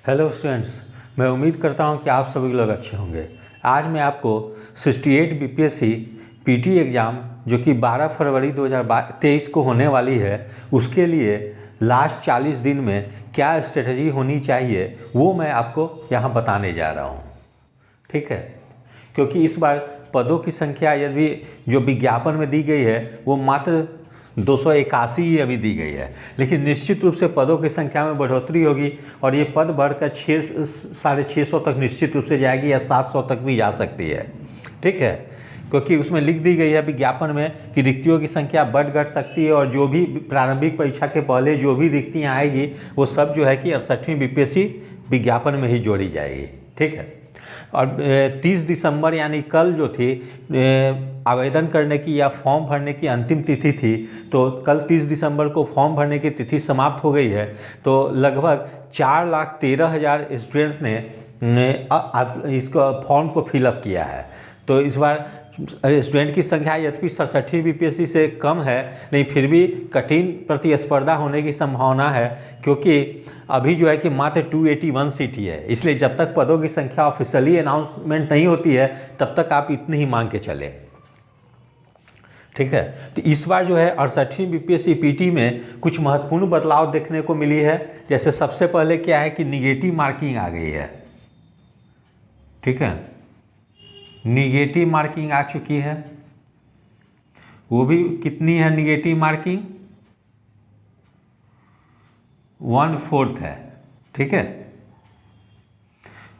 Hello students, मैं उम्मीद करता हूं कि आप सभी लोग अच्छे होंगे। आज मैं आपको 68 बीपीएससी पीटी एग्ज़ाम जो कि 12 फरवरी 2023 को होने वाली है, उसके लिए लास्ट 40 दिन में क्या स्ट्रेटजी होनी चाहिए वो मैं आपको यहाँ बताने जा रहा हूँ। ठीक है, क्योंकि इस बार पदों की संख्या यदि जो विज्ञापन में दी गई है वो मात्र 281 ही अभी दी गई है, लेकिन निश्चित रूप से पदों की संख्या में बढ़ोतरी होगी और ये पद बढ़कर 600 तक निश्चित रूप से जाएगी या 700 तक भी जा सकती है। ठीक है, क्योंकि उसमें लिख दी गई है विज्ञापन में कि रिक्तियों की संख्या बढ़ घट सकती है और जो भी प्रारंभिक परीक्षा के पहले जो भी रिक्तियाँ आएगी वो सब जो है कि 68वीं बीपीएससी विज्ञापन में ही जोड़ी जाएगी। ठीक है, और 30 दिसंबर यानी कल जो थी आवेदन करने की या फॉर्म भरने की अंतिम तिथि थी, तो कल 30 दिसंबर को फॉर्म भरने की तिथि समाप्त हो गई है। तो लगभग 4,13,000 स्टूडेंट्स ने इसको फॉर्म को फिलअप किया है। तो इस बार स्टूडेंट की संख्या यद्यपि 67वीं बीपीएससी से कम है, लेकिन फिर भी कठिन प्रतिस्पर्धा होने की संभावना है, क्योंकि अभी जो है कि मात्र 281 सीट ही है। इसलिए जब तक पदों की संख्या ऑफिशियली अनाउंसमेंट नहीं होती है तब तक आप इतनी ही मांग के चलें। ठीक है, तो इस बार जो है 68वीं बीपीएससी पीटी में कुछ महत्वपूर्ण बदलाव देखने को मिली है। जैसे सबसे पहले क्या है कि निगेटिव मार्किंग आ गई है। ठीक है, निगेटिव मार्किंग आ चुकी है। वो भी कितनी है निगेटिव मार्किंग? 1/4 है। ठीक है,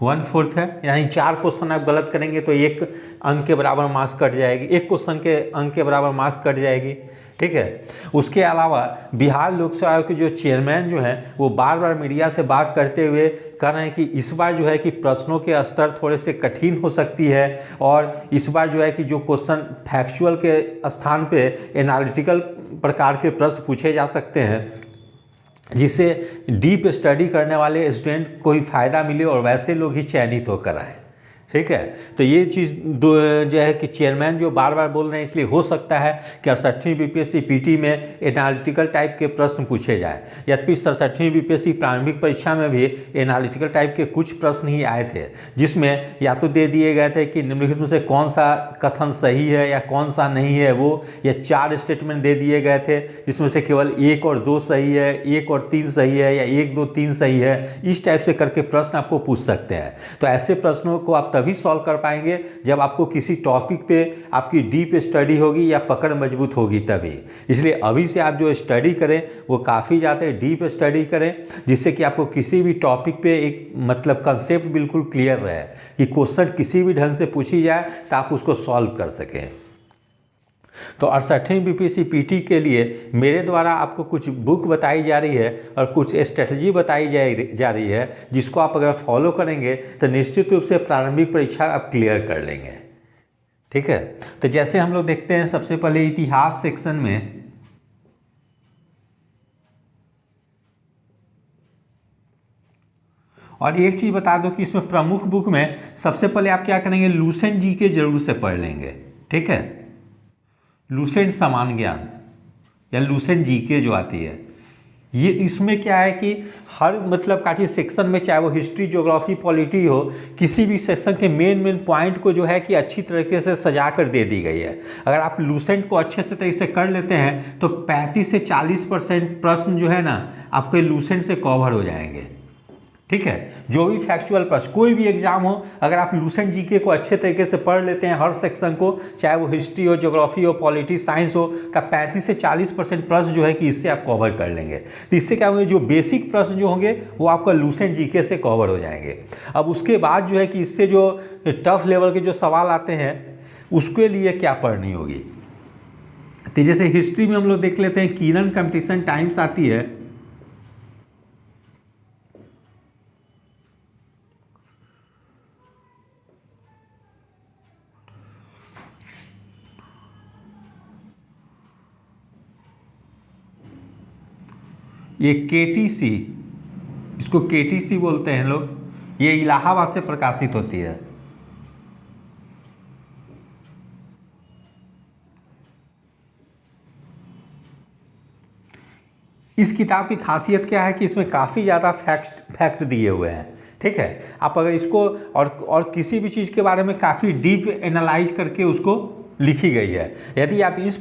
1/4 है, यानी 4 क्वेश्चन आप गलत करेंगे तो 1 अंक के बराबर मार्क्स कट जाएगी, 1 क्वेश्चन के अंक के बराबर मार्क्स कट जाएगी। ठीक है, उसके अलावा बिहार लोक सेवा आयोग के जो चेयरमैन जो हैं वो बार बार मीडिया से बात करते हुए कह रहे हैं कि इस बार जो है कि प्रश्नों के स्तर थोड़े से कठिन हो सकती है और इस बार जो है कि जो क्वेश्चन फैक्चुअल के स्थान पे एनालिटिकल प्रकार के प्रश्न पूछे जा सकते हैं, जिससे डीप स्टडी करने वाले स्टूडेंट को ही फायदा मिले और वैसे लोग ही चयनित होकर आए। ठीक है, तो ये चीज़ जो है कि चेयरमैन जो बार बार बोल रहे हैं, इसलिए हो सकता है कि 68वीं बीपीएससी पीटी में एनालिटिकल टाइप के प्रश्न पूछे जाए। यद्यपि 67वीं बीपीएससी प्रारंभिक परीक्षा में भी एनालिटिकल टाइप के कुछ प्रश्न ही आए थे, जिसमें या तो दे दिए गए थे कि निम्नलिखित में से कौन सा कथन सही है या कौन सा नहीं है वो, या 4 स्टेटमेंट दे दिए गए थे जिसमें से केवल 1 और 2 सही है, 1 और 3 सही है, या 1, 2, 3 सही है। इस टाइप से करके प्रश्न आपको पूछ सकते हैं। तो ऐसे प्रश्नों को आप तभी सॉल्व कर पाएंगे जब आपको किसी टॉपिक पे आपकी डीप स्टडी होगी या पकड़ मजबूत होगी तभी। इसलिए अभी से आप जो स्टडी करें वो काफ़ी ज़्यादा डीप स्टडी करें, जिससे कि आपको किसी भी टॉपिक पे एक मतलब कंसेप्ट बिल्कुल क्लियर रहे कि क्वेश्चन किसी भी ढंग से पूछी जाए तो आप उसको सॉल्व कर सकें। तो 68वीं बीपीएससी पीटी के लिए मेरे द्वारा आपको कुछ बुक बताई जा रही है और कुछ स्ट्रेटजी बताई जा रही है, जिसको आप अगर फॉलो करेंगे तो निश्चित रूप से प्रारंभिक परीक्षा आप क्लियर कर लेंगे। ठीक है, तो जैसे हम लोग देखते हैं सबसे पहले इतिहास सेक्शन में और एक चीज़ बता दो कि इसमें प्रमुख बुक में सबसे पहले आप क्या करेंगे, लुसेंट जी के जरूर से पढ़ लेंगे। ठीक है, लुसेंट सामान्य ज्ञान या लुसेंट जीके जो आती है, ये इसमें क्या है कि हर मतलब का चीज़ सेक्शन में, चाहे वो हिस्ट्री, ज्योग्राफी, पॉलिटी हो, किसी भी सेक्शन के मेन पॉइंट को जो है कि अच्छी तरीके से सजा कर दे दी गई है। अगर आप लुसेंट को अच्छे से तरीके से कर लेते हैं तो 35 से 40% प्रश्न जो है ना आपके लुसेंट से कवर हो जाएंगे। ठीक है, जो भी फैक्चुअल प्रश्न कोई भी एग्जाम हो, अगर आप लुसेंट जीके को अच्छे तरीके से पढ़ लेते हैं हर सेक्शन को, चाहे वो हिस्ट्री हो, ज्योग्राफी हो, पॉलिटी, साइंस हो, तो 35 से 40% प्रश्न जो है कि इससे आप कवर कर लेंगे। तो इससे क्या होंगे, जो बेसिक प्रश्न जो होंगे वो आपका लुसेंट जीके से कवर हो जाएंगे। अब उसके बाद जो है कि इससे जो टफ लेवल के जो सवाल आते हैं उसके लिए क्या पढ़नी होगी। तो जैसे हिस्ट्री में हम लोग देख लेते हैं, किरण कंपटीशन टाइम्स आती है, ये केटीसी, इसको केटीसी बोलते हैं लोग, ये इलाहाबाद से प्रकाशित होती है। इस किताब की खासियत क्या है कि इसमें काफ़ी ज़्यादा फैक्ट दिए हुए हैं। ठीक है, आप अगर इसको और किसी भी चीज़ के बारे में काफ़ी डीप एनालाइज करके उसको लिखी गई है। यदि आप इस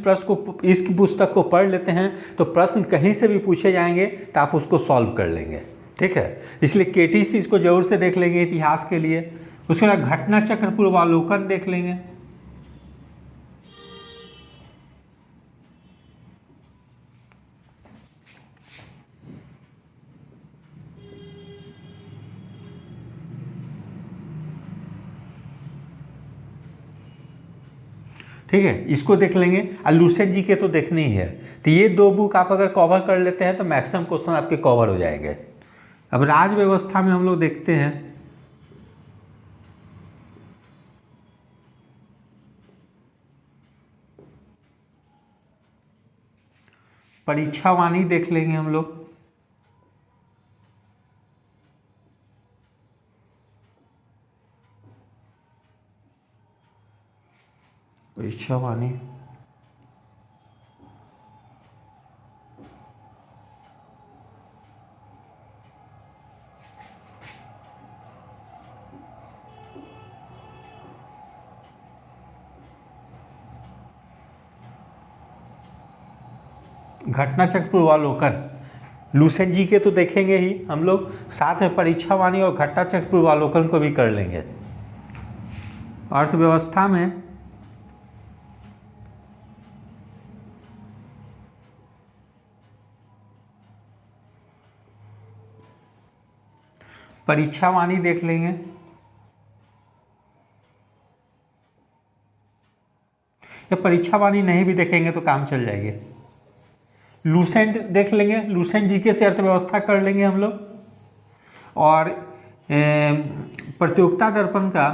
पुस्तक को पढ़ लेते हैं तो प्रश्न कहीं से भी पूछे जाएंगे तो आप उसको सॉल्व कर लेंगे। ठीक है, इसलिए केटीसी इसको जरूर से देख लेंगे इतिहास के लिए। उसके बाद घटना चक्र पूर्वावलोकन देख लेंगे। ठीक है, इसको देख लेंगे। और लूसेंट जी के तो देखनी ही है। तो ये 2 बुक आप अगर कवर कर लेते हैं तो मैक्सिमम क्वेश्चन आपके कवर हो जाएंगे। अब राज व्यवस्था में हम लोग देखते हैं परीक्षावाणी देख लेंगे हम लोग। परीक्षावाणी, घटनाचक्र पूर्वावलोकन, लूसेंट जी के तो देखेंगे ही हम लोग, साथ में परीक्षावाणी और घटनाचक्र पूर्वावलोकन को भी कर लेंगे। अर्थव्यवस्था में परीक्षावाणी देख लेंगे। या परीक्षावाणी नहीं भी देखेंगे तो काम चल जाएंगे। लूसेंट देख लेंगे, लूसेंट जीके से अर्थव्यवस्था कर लेंगे हम लोग। और प्रतियोगिता दर्पण का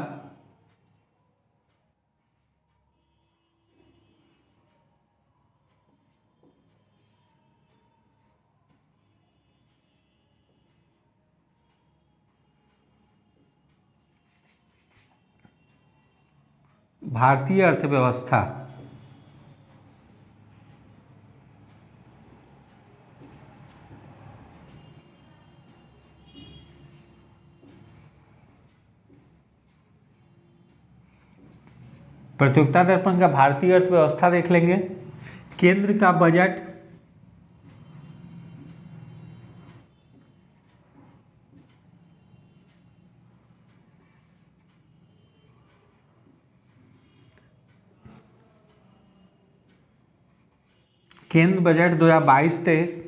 भारतीय अर्थव्यवस्था, प्रतियोगिता दर्पण का भारतीय अर्थव्यवस्था देख लेंगे। केंद्र का बजट, केंद्र बजट 2022-23,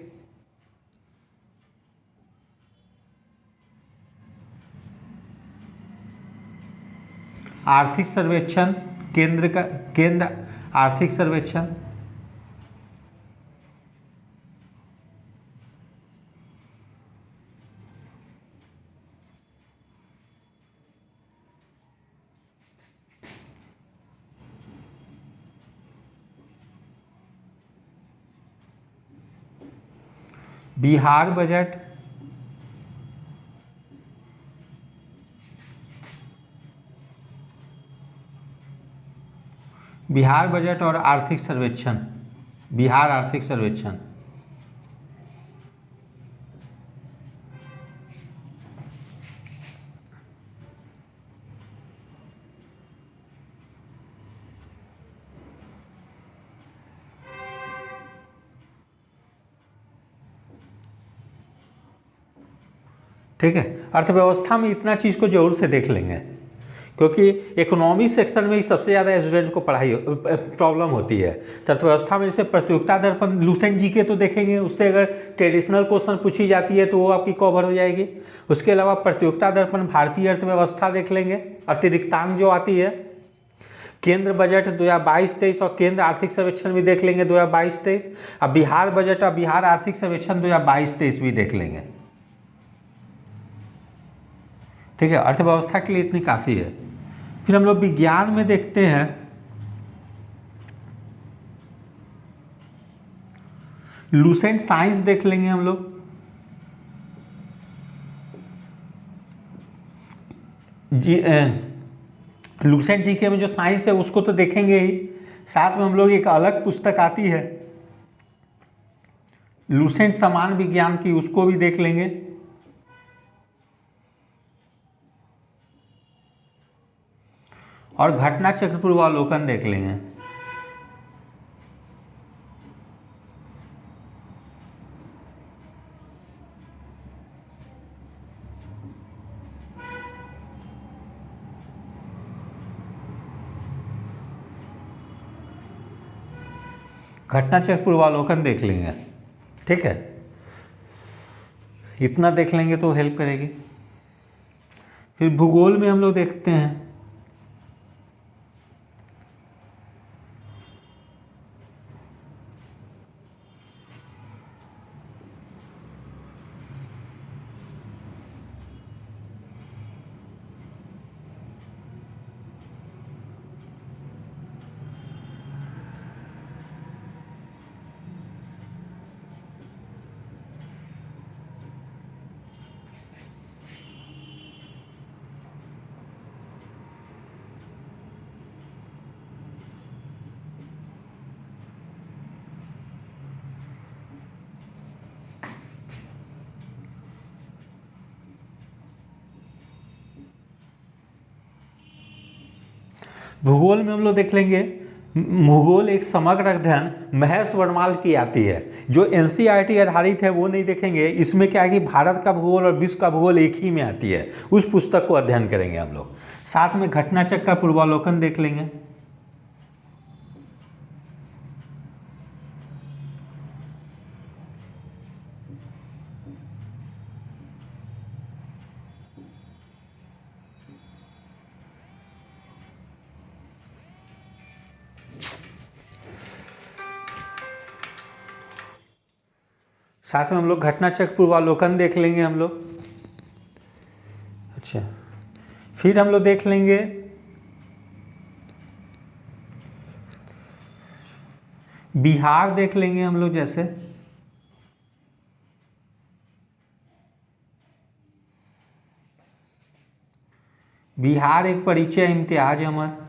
आर्थिक सर्वेक्षण, केंद्र आर्थिक सर्वेक्षण, बिहार बजट, बिहार बजट और आर्थिक सर्वेक्षण, बिहार आर्थिक सर्वेक्षण। ठीक है, अर्थव्यवस्था में इतना चीज़ को जरूर से देख लेंगे, क्योंकि इकोनॉमी सेक्शन में ही सबसे ज़्यादा स्टूडेंट को पढ़ाई प्रॉब्लम होती है। तो अर्थव्यवस्था में जैसे प्रतियोगिता दर्पण, लूसेंट जीके तो देखेंगे, उससे अगर ट्रेडिशनल क्वेश्चन पूछी जाती है तो वो आपकी कवर हो जाएगी। उसके अलावा प्रतियोगिता दर्पण भारतीय अर्थव्यवस्था देख लेंगे, अतिरिक्तांक जो आती है। केंद्र बजट 2022-23 और केंद्र आर्थिक सर्वेक्षण भी देख लेंगे 2022-23। अब बिहार बजट और बिहार आर्थिक सर्वेक्षण 2022-23 भी देख लेंगे। ठीक है, अर्थव्यवस्था के लिए इतनी काफ़ी है। फिर हम लोग विज्ञान में देखते हैं लूसेंट साइंस देख लेंगे हम लोग। लूसेंट जीके में जो साइंस है उसको तो देखेंगे ही, साथ में हम लोग एक अलग पुस्तक आती है लूसेंट समान विज्ञान की, उसको भी देख लेंगे। और घटना चक्र पूर्वावलोकन देख लेंगे। घटना चक्र पूर्वावलोकन देख लेंगे, ठीक है। इतना देख लेंगे तो हेल्प करेगी। फिर भूगोल में हम लोग देखते हैं। भूगोल में हम लोग देख लेंगे। भूगोल एक समग्र अध्ययन महेश वर्माल की आती है, जो एनसीईआरटी आधारित है, वो नहीं देखेंगे। इसमें क्या है कि भारत का भूगोल और विश्व का भूगोल एक ही में आती है, उस पुस्तक को अध्ययन करेंगे हम लोग। साथ में घटना चक्र का पूर्वावलोकन देख लेंगे। साथ में हम लोग घटना चक्र पूर्वावलोकन देख लेंगे हम लोग। अच्छा, फिर हम लोग देख लेंगे बिहार देख लेंगे हम लोग। जैसे बिहार एक परिचय इम्तियाज अहमद।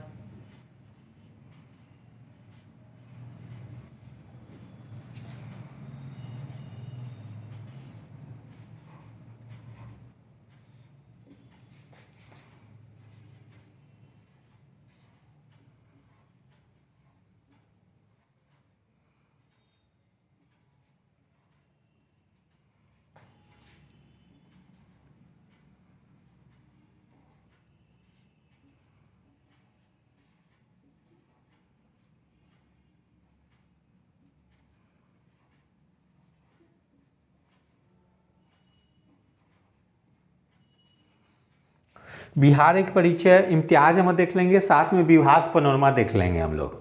बिहार एक परिचय इम्तियाज अहमद देख लेंगे। साथ में विभास पनोरमा देख लेंगे हम लोग,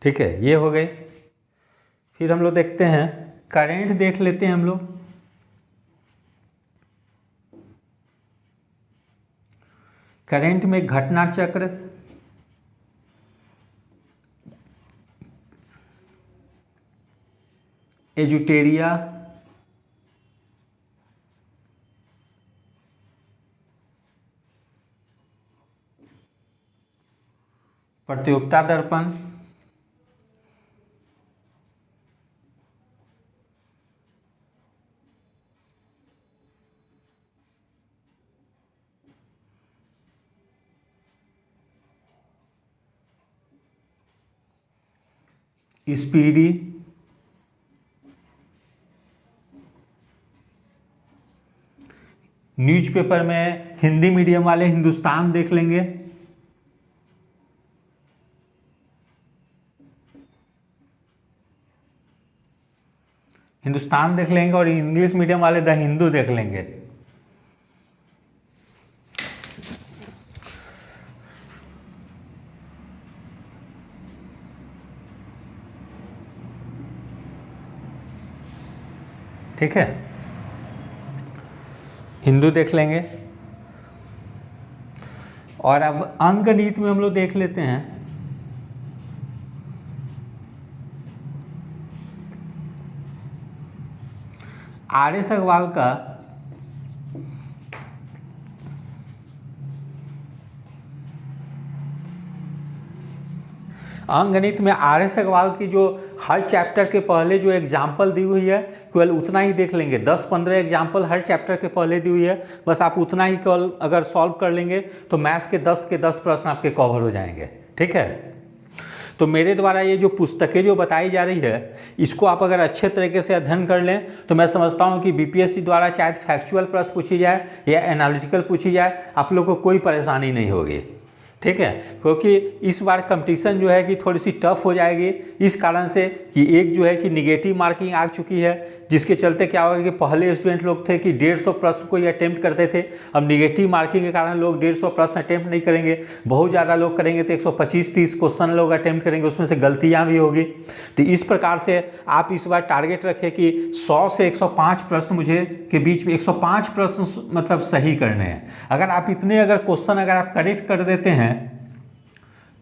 ठीक है। ये हो गए। फिर हम लोग देखते हैं करेंट देख लेते हैं हम लोग। करेंट में घटना चक्र, एजुटेरिया, प्रतियोगिता दर्पण, स्पीडी, न्यूज़पेपर में हिंदी मीडियम वाले हिंदुस्तान देख लेंगे। हिंदुस्तान देख लेंगे और इंग्लिश मीडियम वाले द हिंदू देख लेंगे। ठीक है, हिंदू देख लेंगे। और अब अंकगणित में हम लोग देख लेते हैं आर.एस. अग्रवाल का अंकगणित में RS अग्रवाल की जो हर चैप्टर के पहले जो एग्जाम्पल दी हुई है केवल उतना ही देख लेंगे। 10-15 एग्जाम्पल हर चैप्टर के पहले दी हुई है, बस आप उतना ही केवल अगर सॉल्व कर लेंगे तो मैथ्स के 10 प्रश्न आपके कवर हो जाएंगे। ठीक है, तो मेरे द्वारा ये जो पुस्तकें जो बताई जा रही है इसको आप अगर अच्छे तरीके से अध्ययन कर लें तो मैं समझता हूँ कि BPSC द्वारा चाहे फैक्चुअल प्रश्न पूछी जाए या एनालिटिकल पूछी जाए, आप लोगों को कोई परेशानी नहीं होगी। ठीक है, क्योंकि इस बार कंपटीशन जो है कि थोड़ी सी टफ हो जाएगी, इस कारण से कि एक जो है कि निगेटिव मार्किंग आ चुकी है, जिसके चलते क्या होगा कि पहले स्टूडेंट लोग थे कि 150 प्रश्न को ही अटेम्प्ट करते थे। अब निगेटिव मार्किंग के कारण लोग 150 प्रश्न अटेम्प्ट नहीं करेंगे, बहुत ज़्यादा लोग करेंगे तो 125-30 क्वेश्चन लोग अटेम्प्ट करेंगे, उसमें से गलतियाँ भी होगी। तो इस प्रकार से आप इस बार टारगेट रखें कि 100 से 105 प्रश्न मुझे के बीच में 105 प्रश्न मतलब सही करने हैं। अगर आप इतने क्वेश्चन अगर आप करेक्ट कर देते हैं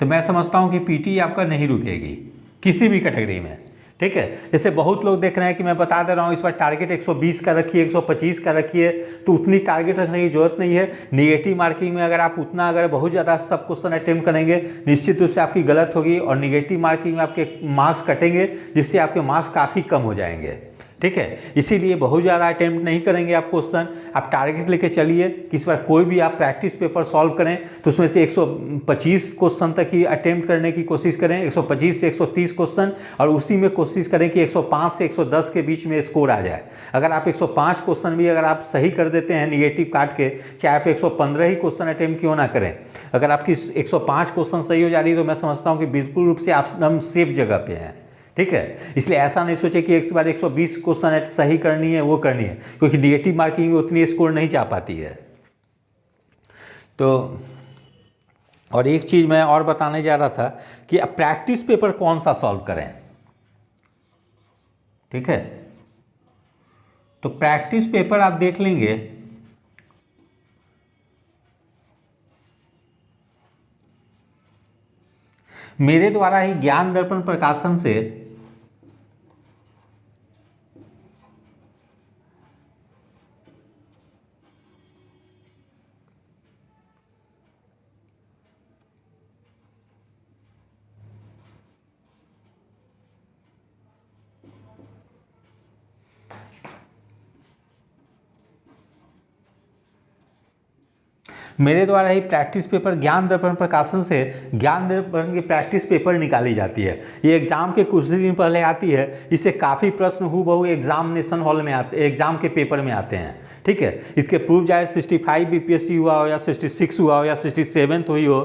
तो मैं समझता हूं कि पीटी आपका नहीं रुकेगी किसी भी कैटेगरी में। ठीक है, जैसे बहुत लोग देख रहे हैं कि मैं बता दे रहा हूं इस बार टारगेट 120 का रखिए, 125 का रखिए, तो उतनी टारगेट रखने की जरूरत नहीं है। निगेटिव मार्किंग में अगर आप उतना बहुत ज़्यादा सब क्वेश्चन अटेम्प्ट करेंगे निश्चित रूप से आपकी गलत होगी और निगेटिव मार्किंग में आपके मार्क्स कटेंगे, जिससे आपके मार्क्स काफ़ी कम हो जाएंगे। ठीक है, इसीलिए बहुत ज़्यादा अटेम्प्ट नहीं करेंगे आप क्वेश्चन, आप टारगेट लेके चलिए कि इस बार कोई भी आप प्रैक्टिस पेपर सॉल्व करें तो उसमें से 125 क्वेश्चन तक ही अटेम्प्ट करने की कोशिश करें, 125 से 130 क्वेश्चन, और उसी में कोशिश करें कि 105 से 110 के बीच में स्कोर आ जाए। अगर आप 105 क्वेश्चन भी अगर आप सही कर देते हैं निगेटिव काट के, चाहे आप 115 ही क्वेश्चन अटेम्प्ट क्यों ना करें, अगर आपकी 105 क्वेश्चन सही हो जा रही है तो मैं समझता हूँ कि बिल्कुल रूप से आप एकदम सेफ जगह पे हैं। ठीक है, इसलिए ऐसा नहीं सोचे कि एक बार 120 क्वेश्चन सही करनी है वो करनी है, क्योंकि निगेटिव मार्किंग में उतनी स्कोर नहीं जा पाती है। तो और एक चीज़ मैं और बताने जा रहा था कि अब प्रैक्टिस पेपर कौन सा सॉल्व करें। ठीक है, तो प्रैक्टिस पेपर आप देख लेंगे मेरे द्वारा ही ज्ञान दर्पण प्रकाशन से मेरे द्वारा ही प्रैक्टिस पेपर ज्ञान दर्पण प्रकाशन से ज्ञान दर्पण की प्रैक्टिस पेपर निकाली जाती है। ये एग्जाम के कुछ दिन पहले आती है, इससे काफ़ी प्रश्न हूबहू एग्जामिनेशन हॉल में आते, एग्जाम के पेपर में आते हैं। ठीक है, इसके प्रूफ चाहे 65 BPSC हुआ हो या 66 हुआ हो या 67 हुई हो,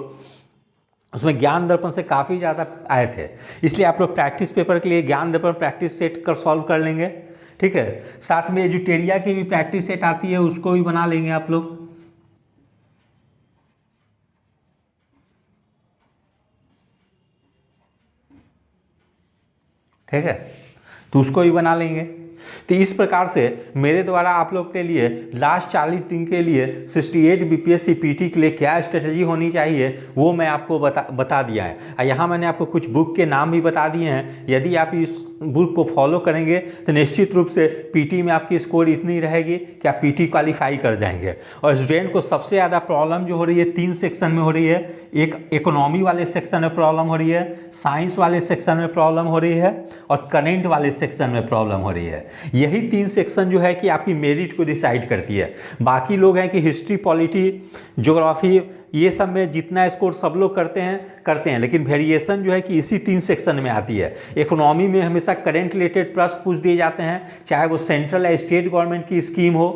उसमें ज्ञान दर्पण से काफ़ी ज़्यादा आए थे। इसलिए आप लोग प्रैक्टिस पेपर के लिए ज्ञान दर्पण प्रैक्टिस सेट कर सॉल्व कर लेंगे। ठीक है, साथ में एजुटेरिया की भी प्रैक्टिस सेट आती है, उसको भी बना लेंगे आप लोग। ठीक है, तो उसको भी बना लेंगे। तो इस प्रकार से मेरे द्वारा आप लोग के लिए लास्ट 40 दिन के लिए 68 BPSC PT के लिए क्या स्ट्रेटजी होनी चाहिए वो मैं आपको बता दिया है। यहाँ मैंने आपको कुछ बुक के नाम भी बता दिए हैं। यदि आप इस बुक को फॉलो करेंगे तो निश्चित रूप से PT में आपकी स्कोर इतनी रहेगी कि आप PT क्वालिफाई कर जाएंगे। और स्टूडेंट को सबसे ज़्यादा प्रॉब्लम जो हो रही है 3 सेक्शन में हो रही है। एक इकोनॉमी वाले सेक्शन में प्रॉब्लम हो रही है, साइंस वाले सेक्शन में प्रॉब्लम हो रही है और करेंट वाले सेक्शन में प्रॉब्लम हो रही है। यही 3 सेक्शन जो है कि आपकी मेरिट को डिसाइड करती है। बाकी लोग हैं कि हिस्ट्री, पॉलिटी, ज्योग्राफी, ये सब में जितना स्कोर सब लोग करते हैं, लेकिन वेरिएशन जो है कि इसी 3 सेक्शन में आती है। इकोनॉमी में हमेशा करेंट रिलेटेड प्रश्न पूछ दिए जाते हैं, चाहे वो सेंट्रल या स्टेट गवर्नमेंट की स्कीम हो।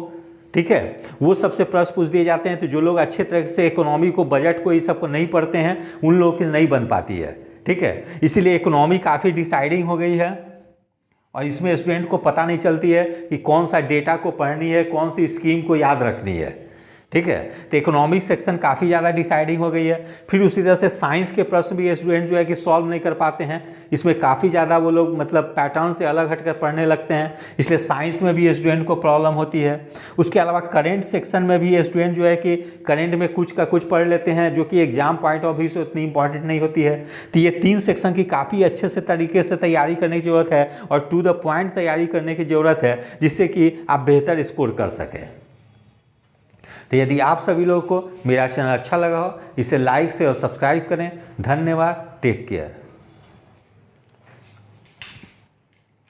ठीक है, वो सबसे प्रश्न पूछ दिए जाते हैं। तो जो लोग अच्छे तरह से इकोनॉमी को, बजट को, ये सब को नहीं पढ़ते हैं, उन लोगों की नहीं बन पाती है। ठीक है, इसीलिए इकोनॉमी काफ़ी डिसाइडिंग हो गई है और इसमें स्टूडेंट को पता नहीं चलती है कि कौन सा डेटा को पढ़नी है, कौन सी स्कीम को याद रखनी है। ठीक है, तो इकोनॉमिक सेक्शन काफ़ी ज़्यादा डिसाइडिंग हो गई है। फिर उसी तरह से साइंस के प्रश्न भी स्टूडेंट जो है कि सॉल्व नहीं कर पाते हैं, इसमें काफ़ी ज़्यादा वो लोग मतलब पैटर्न से अलग हटकर पढ़ने लगते हैं, इसलिए साइंस में भी स्टूडेंट को प्रॉब्लम होती है। उसके अलावा करेंट सेक्शन में भी स्टूडेंट जो है कि करेंट में कुछ का कुछ पढ़ लेते हैं, जो कि एग्जाम पॉइंट ऑफ व्यू से उतनी इंपॉर्टेंट नहीं होती है। तो ये 3 सेक्शन की काफ़ी अच्छे से तरीके से तैयारी करने की ज़रूरत है और टू द पॉइंट तैयारी करने की ज़रूरत है, जिससे कि आप बेहतर स्कोर कर सकें। तो यदि आप सभी लोगों को मेरा चैनल अच्छा लगा हो, इसे लाइक से और सब्सक्राइब करें। धन्यवाद, टेक केयर।